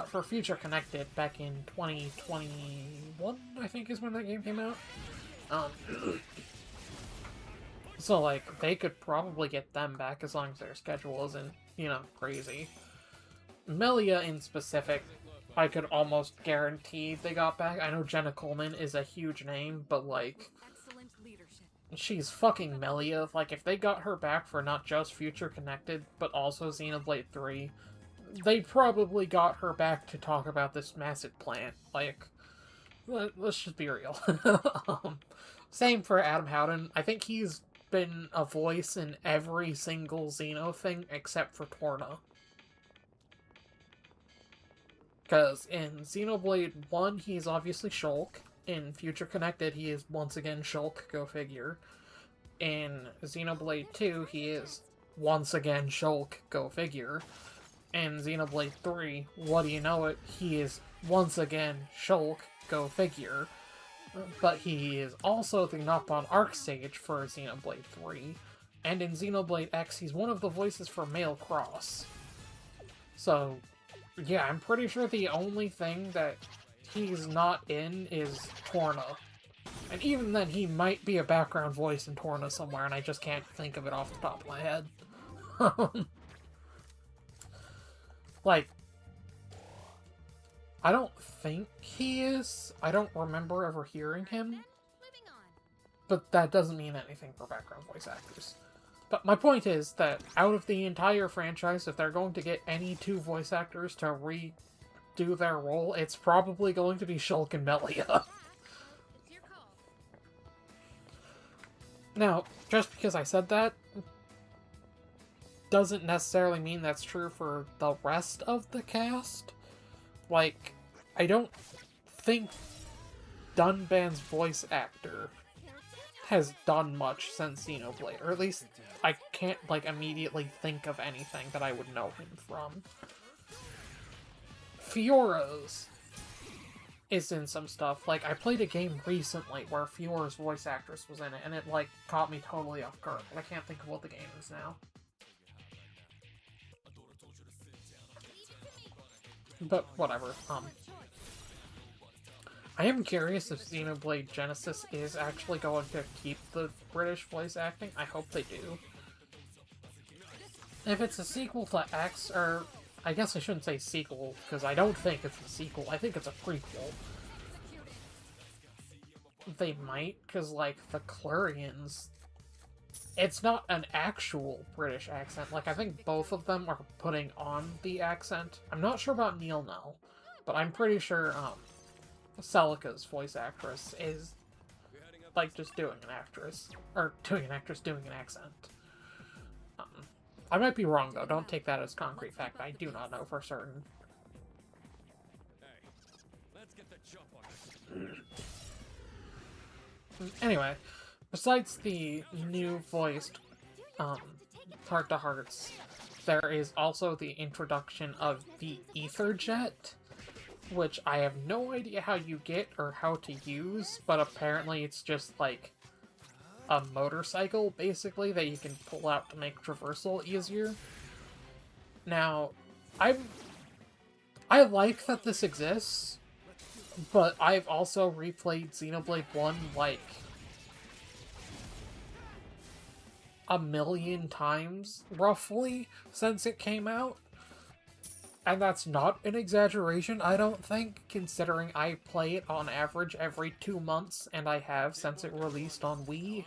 For Future Connected back in 2021, I think is when that game came out. So, like, they could probably get them back as long as their schedule isn't, you know, crazy. Melia in specific, I could almost guarantee they got back. I know Jenna Coleman is a huge name, but, like, she's fucking Melia. Like, if they got her back for not just Future Connected, but also Xenoblade 3, they probably got her back to talk about this massive plan. Like, let's just be real. Same for Adam Howden. I think he's been a voice in every single Xeno thing except for Torna. Because in Xenoblade 1, he's obviously Shulk. In Future Connected, he is once again Shulk, go figure. In Xenoblade 2, he is once again Shulk, go figure. In Xenoblade 3, what do you know it, he is once again Shulk, go figure. But he is also the Nopon Arcsage for Xenoblade 3. And in Xenoblade X, he's one of the voices for Male Cross. So, yeah, I'm pretty sure the only thing that he's not in is Torna. And even then, he might be a background voice in Torna somewhere, and I just can't think of it off the top of my head. Like, I don't think he is. I don't remember ever hearing him. But that doesn't mean anything for background voice actors. But my point is that out of the entire franchise, if they're going to get any two voice actors to redo their role, it's probably going to be Shulk and Melia. Now, just because I said that doesn't necessarily mean that's true for the rest of the cast. Like, I don't think Dunban's voice actor has done much since Xenoblade, or at least I can't, like, immediately think of anything that I would know him from. Fiora's is in some stuff. Like, I played a game recently where Fiora's voice actress was in it, and it, like, caught me totally off guard, but I can't think of what the game is now. But whatever, I am curious if Xenoblade Genesis is actually going to keep the British voice acting. I hope they do. If it's a sequel to X, or I guess I shouldn't say sequel, because I don't think it's a sequel. I think it's a prequel. They might, because, like, the Clurians, it's not an actual British accent. Like, I think both of them are putting on the accent. I'm not sure about Neil now, but I'm pretty sure, Celica's voice actress is, like, just doing an actress. Or doing an actress doing an accent. I might be wrong, though. Don't take that as concrete fact. I do not know for certain. Anyway, besides the new voiced heart-to-hearts, there is also the introduction of the Ether Jet, which I have no idea how you get or how to use, but apparently it's just, like, a motorcycle, basically, that you can pull out to make traversal easier. Now, I like that this exists, but I've also replayed Xenoblade 1, like, a million times, roughly, since it came out. And that's not an exaggeration, I don't think, considering I play it on average every 2 months, and I have since it released on Wii.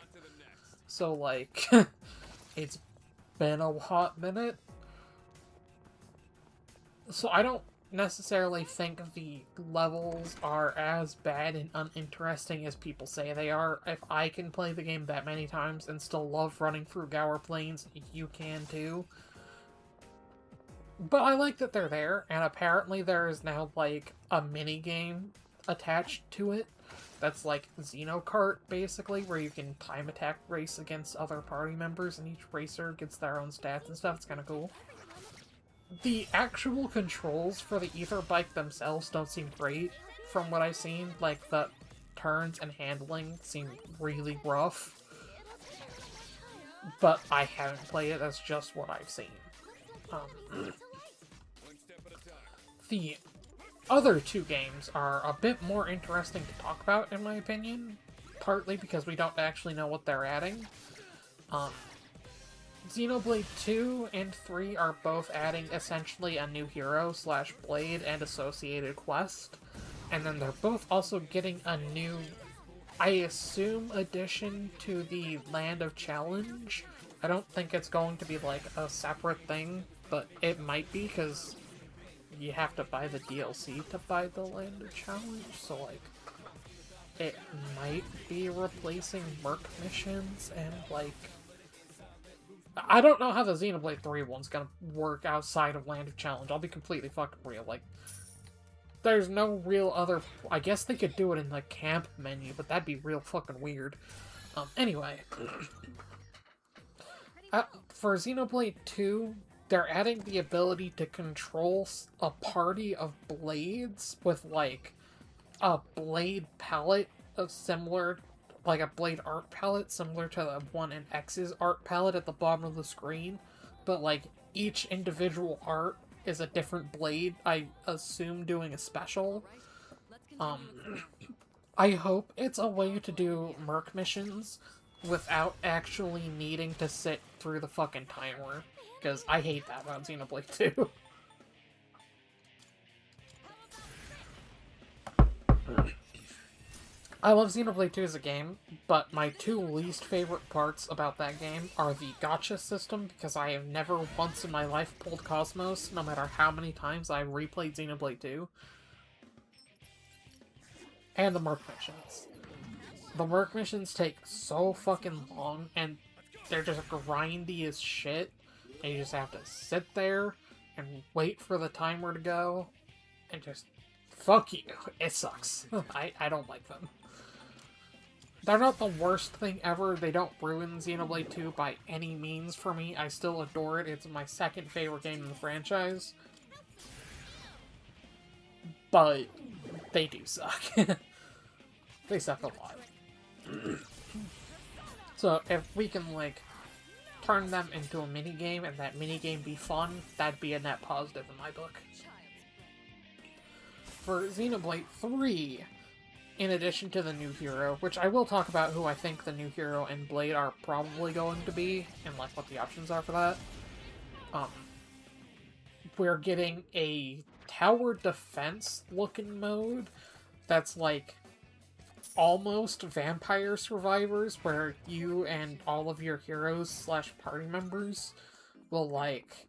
So, like, it's been a hot minute. So I don't necessarily think the levels are as bad and uninteresting as people say they are. If I can play the game that many times and still love running through Gower Plains, you can too. But I like that they're there, and apparently there is now, like, a mini-game attached to it that's like Xenokart, basically, where you can time attack race against other party members, and each racer gets their own stats and stuff. It's kind of cool. The actual controls for the Ether Bike themselves don't seem great from what I've seen. Like, the turns and handling seem really rough. But I haven't played it, that's just what I've seen. The other two games are a bit more interesting to talk about, in my opinion. Partly because we don't actually know what they're adding. Xenoblade 2 and 3 are both adding essentially a new hero / blade and associated quest. And then they're both also getting a new, I assume, addition to the Land of Challenge. I don't think it's going to be like a separate thing, but it might be, because you have to buy the DLC to buy the Land of Challenge, so like, it might be replacing Merc missions and like, I don't know how the Xenoblade 3 one's gonna work outside of Land of Challenge. I'll be completely fucking real. Like, there's no real other... I guess they could do it in the camp menu, but that'd be real fucking weird. Anyway. For Xenoblade 2, they're adding the ability to control a party of blades with, like, a blade palette of similar... like a blade art palette similar to the one in X's art palette at the bottom of the screen, but like each individual art is a different blade, I assume doing a special. I hope it's a way to do Merc missions without actually needing to sit through the fucking timer, because I hate that about Xenoblade 2. I love Xenoblade 2 as a game, but my two least favorite parts about that game are the gacha system, because I have never once in my life pulled Cosmos, no matter how many times I replayed Xenoblade 2, and the Merc missions. The Merc missions take so fucking long, and they're just grindy as shit, and you just have to sit there and wait for the timer to go, and just, fuck you. It sucks. I don't like them. They're not the worst thing ever. They don't ruin Xenoblade 2 by any means for me. I still adore it. It's my second favorite game in the franchise. But they do suck. They suck a lot. So if we can, like, turn them into a minigame and that minigame be fun, that'd be a net positive in my book. For Xenoblade 3... in addition to the new hero, which I will talk about who I think the new hero and Blade are probably going to be, and like what the options are for that, we're getting a tower defense looking mode that's like almost Vampire Survivors, where you and all of your heroes / party members will like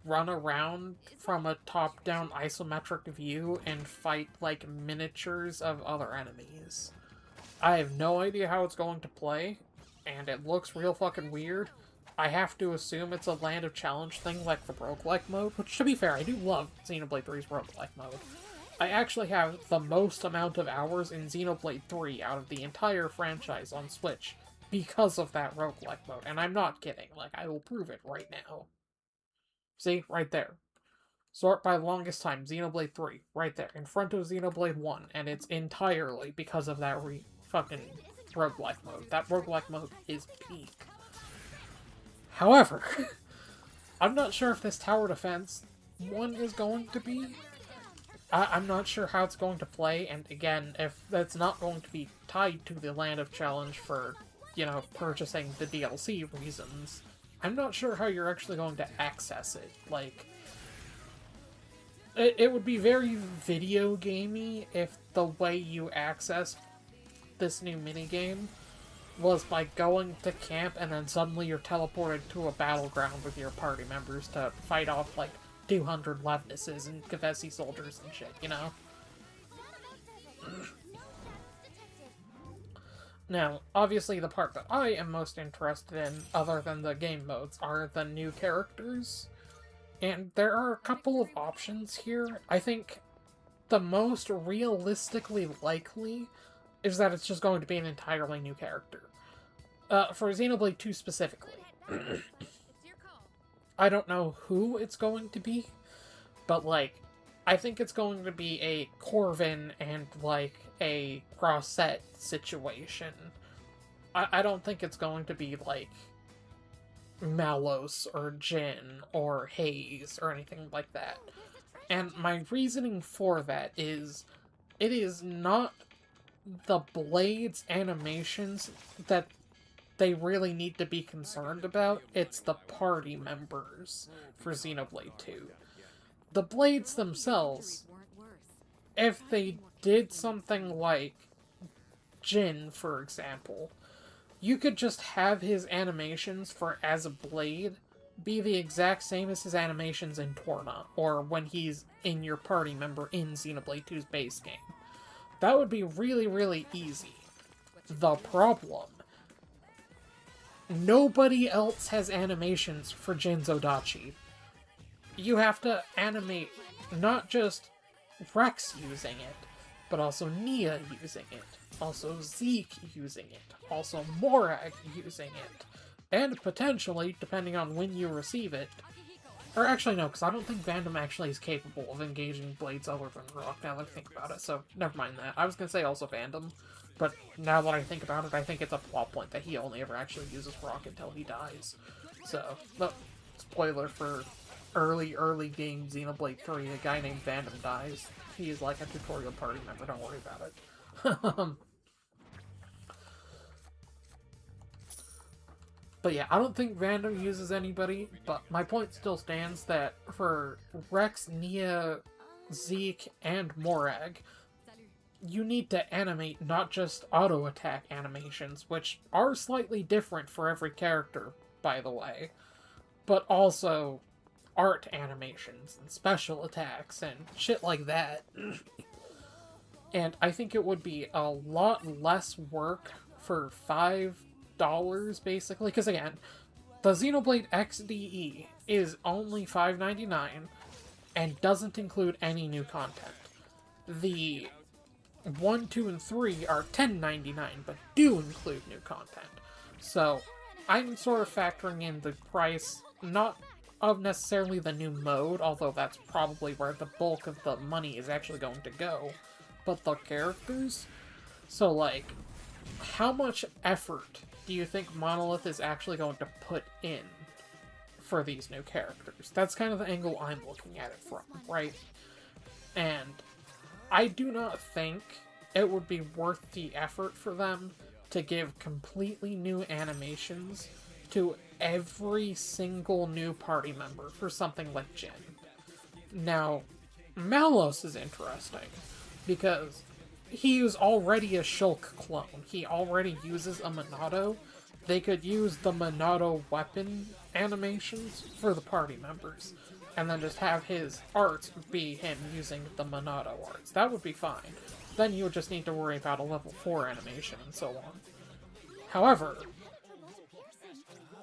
run around from a top-down isometric view and fight, like, miniatures of other enemies. I have no idea how it's going to play, and it looks real fucking weird. I have to assume it's a Land of Challenge thing, like the roguelike mode, which, to be fair, I do love Xenoblade 3's roguelike mode. I actually have the most amount of hours in Xenoblade 3 out of the entire franchise on Switch because of that roguelike mode, and I'm not kidding. Like, I will prove it right now. See? Right there. Sort by longest time, Xenoblade 3. Right there. In front of Xenoblade 1. And it's entirely because of that fucking roguelike mode. That roguelike mode is peak. However, I'm not sure if this tower defense one is going to be. I'm not sure how it's going to play, and again, if that's not going to be tied to the Land of Challenge for, you know, purchasing the DLC reasons, I'm not sure how you're actually going to access it. Like, it would be very video gamey if the way you access this new minigame was by going to camp and then suddenly you're teleported to a battleground with your party members to fight off, like, 200 Levnesses and Kavesi soldiers and shit, you know? Now, obviously the part that I am most interested in, other than the game modes, are the new characters. And there are a couple of options here. I think the most realistically likely is that it's just going to be an entirely new character. For Xenoblade 2 specifically. I don't know who it's going to be, but, like, I think it's going to be a Corvin and, like, a Grosset situation. I don't think it's going to be, like, Malos or Jin or Haze or anything like that. And my reasoning for that is, it is not the Blade's animations that they really need to be concerned about, it's the party members for Xenoblade 2. The Blades themselves, if they did something like Jin, for example, you could just have his animations for as a Blade be the exact same as his animations in Torna, or when he's in your party member in Xenoblade 2's base game. That would be really, really easy. The problem: nobody else has animations for Jin's Odachi. You have to animate not just Rex using it, but also Nia using it, also Zeke using it, also Morag using it, and potentially, depending on when you receive it, or actually no, because I don't think Vandom actually is capable of engaging blades other than Rock, now that I think about it, so never mind that. I was going to say also Vandom, but now that I think about it, I think it's a plot point that he only ever actually uses Rock until he dies. So, no, spoiler for early game Xenoblade 3, a guy named Vandom dies. He is like a tutorial party member, don't worry about it. But yeah, I don't think Vandom uses anybody, but my point still stands that for Rex, Nia, Zeke, and Morag, you need to animate not just auto-attack animations, which are slightly different for every character, by the way, but also art animations and special attacks and shit like that. And I think it would be a lot less work for $5, basically, because again, the Xenoblade XDE is only $5.99 and doesn't include any new content. The 1, 2, and 3 are $10.99, but do include new content. So, I'm sort of factoring in the price, not of necessarily the new mode, although that's probably where the bulk of the money is actually going to go, but the characters. So, like, how much effort do you think Monolith is actually going to put in for these new characters? That's kind of the angle I'm looking at it from, right? And I do not think it would be worth the effort for them to give completely new animations to every single new party member for something like Jin. Now, Malos is interesting, because he is already a Shulk clone. He already uses a Monado. They could use the Monado weapon animations for the party members, and then just have his arts be him using the Monado arts. That would be fine. Then you would just need to worry about a level 4 animation and so on. However,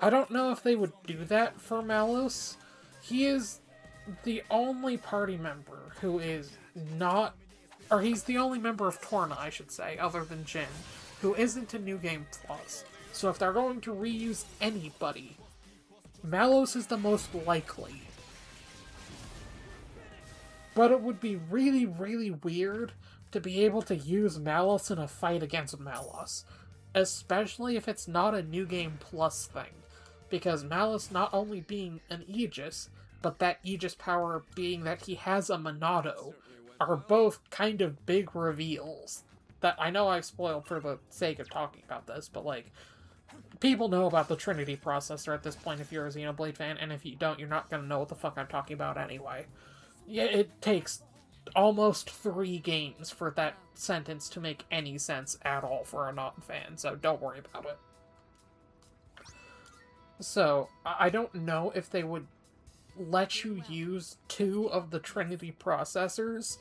I don't know if they would do that for Malos. He is the only party member who is not... or he's the only member of Torna, I should say, other than Jin, who isn't a New Game Plus. So if they're going to reuse anybody, Malos is the most likely. But it would be really, really weird to be able to use Malos in a fight against Malos. Especially if it's not a New Game Plus thing. Because Malos not only being an Aegis, but that Aegis power being that he has a Monado, are both kind of big reveals. That I know I've spoiled for the sake of talking about this, but like, people know about the Trinity processor at this point if you're a Xenoblade fan, and if you don't, you're not gonna know what the fuck I'm talking about anyway. Yeah, it takes almost 3 games for that sentence to make any sense at all for a non-fan, so don't worry about it. So, I don't know if they would let you use 2 of the Trinity processors,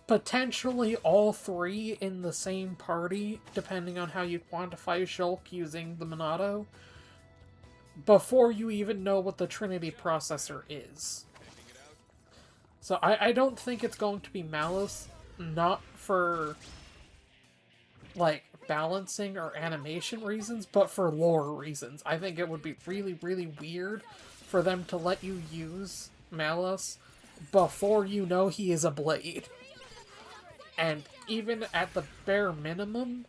potentially all 3 in the same party, depending on how you quantify Shulk using the Monado, before you even know what the Trinity processor is. So I don't think it's going to be Malice, not for, like, balancing or animation reasons, but for lore reasons. I think it would be really, really weird for them to let you use Malice before you know he is a blade. And even at the bare minimum,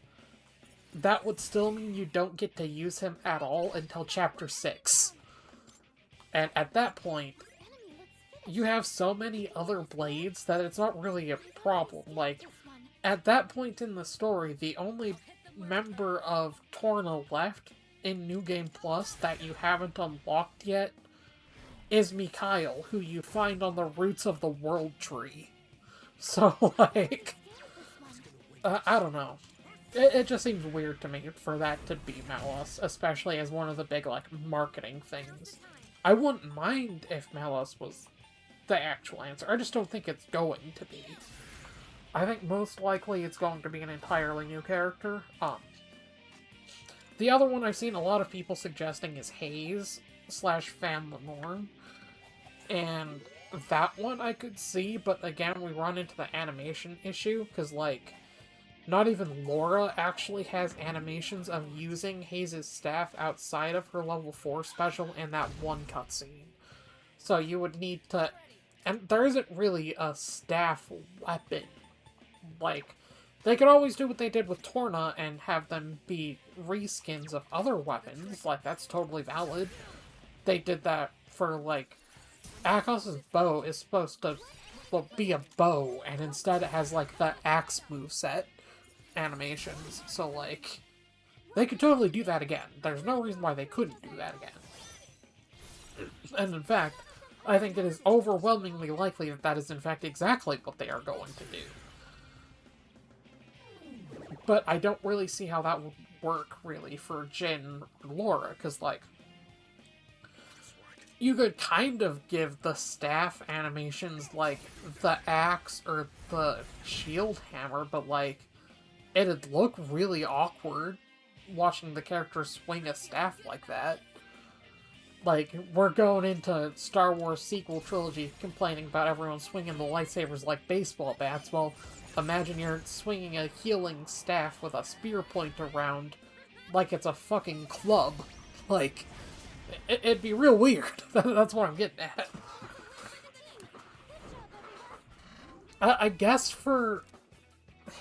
that would still mean you don't get to use him at all until Chapter 6. And at that point, you have so many other blades that it's not really a problem. Like, at that point in the story, the only member of Torna left in New Game Plus that you haven't unlocked yet is Mikhail, who you find on the roots of the World Tree. So, like, I don't know. It just seems weird to me for that to be Malice, especially as one of the big, like, marketing things. I wouldn't mind if Malice was the actual answer. I just don't think it's going to be. I think most likely it's going to be an entirely new character. The other one I've seen a lot of people suggesting is Haze / Fan Lenorn. And that one I could see, but again, we run into the animation issue, because, like, not even Laura actually has animations of using Haze's staff outside of her level 4 special in that one cutscene. So you would need to... And there isn't really a staff weapon. Like, they could always do what they did with Torna and have them be reskins of other weapons. Like, that's totally valid. They did that for, like... Akos's bow is supposed to, well, be a bow, and instead it has, like, the axe moveset animations. So, like, they could totally do that again. There's no reason why they couldn't do that again. And in fact, I think it is overwhelmingly likely that that is in fact exactly what they are going to do. But I don't really see how that would work, really, for Jin and Laura, because, like, you could kind of give the staff animations, like, the axe or the shield hammer, but, like, it'd look really awkward watching the character swing a staff like that. Like, we're going into Star Wars sequel trilogy complaining about everyone swinging the lightsabers like baseball bats. Well, imagine you're swinging a healing staff with a spear point around like it's a fucking club. Like, it'd be real weird. That's what I'm getting at. I guess for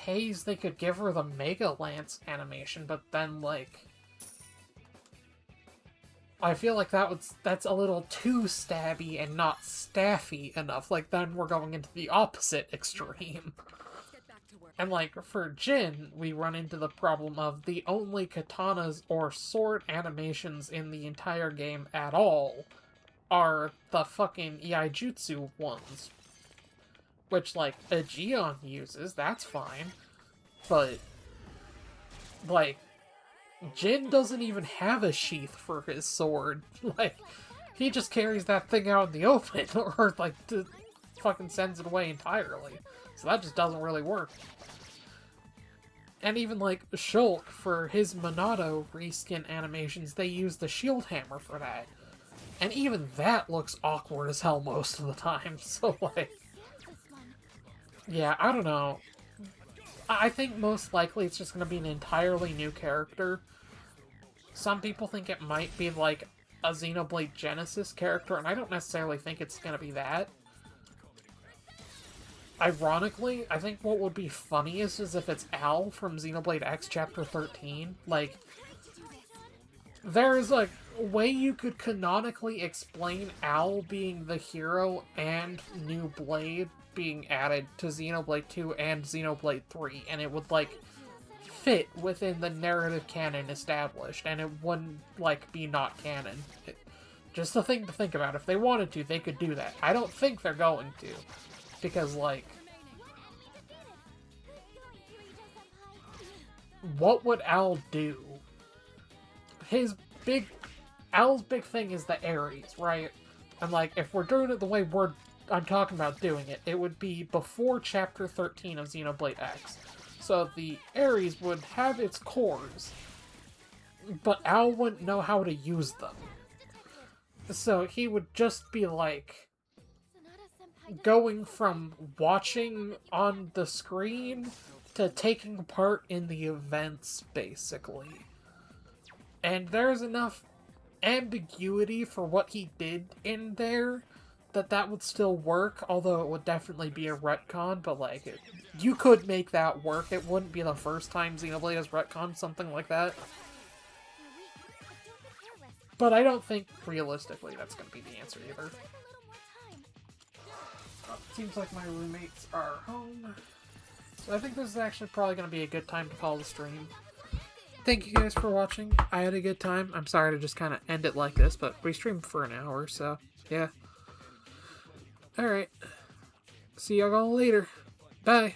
Haze, they could give her the Mega Lance animation, but then, like, I feel like that's a little too stabby and not staffy enough. Like, then we're going into the opposite extreme. And, like, for Jin, we run into the problem of the only katanas or sword animations in the entire game at all are the fucking Iaijutsu ones. Which, like, Aegeon uses, that's fine. But, like, Jin doesn't even have a sheath for his sword. Like, he just carries that thing out in the open, or, like, fucking sends it away entirely. So that just doesn't really work. And even, like, Shulk, for his Monado reskin animations, they use the shield hammer for that. And even that looks awkward as hell most of the time, so, like... Yeah, I don't know. I think most likely it's just gonna be an entirely new character. Some people think it might be, like, a Xenoblade Genesis character, and I don't necessarily think it's gonna be that. Ironically, I think what would be funniest is if it's Al from Xenoblade X Chapter 13. Like, there's a way you could canonically explain Al being the hero and New Blade being added to Xenoblade 2 and Xenoblade 3, and it would, like, fit within the narrative canon established, and it wouldn't, like, be not canon. Just a thing to think about. If they wanted to, they could do that. I don't think they're going to. Because, like, what would Al do? Al's big thing is the Ares, right? And, like, if we're doing it the way I'm talking about doing it, it would be before Chapter 13 of Xenoblade X. So the Ares would have its cores, but Al wouldn't know how to use them. So he would just be, like, going from watching on the screen to taking part in the events, basically. And there's enough ambiguity for what he did in there that would still work, although it would definitely be a retcon, but, like, you could make that work. It wouldn't be the first time Xenoblade has retconned something like that. But I don't think, realistically, that's going to be the answer either. Seems like my roommates are home. So I think this is actually probably going to be a good time to call the stream. Thank you guys for watching. I had a good time. I'm sorry to just kind of end it like this, but we streamed for an hour, so yeah. Alright. See y'all later. Bye.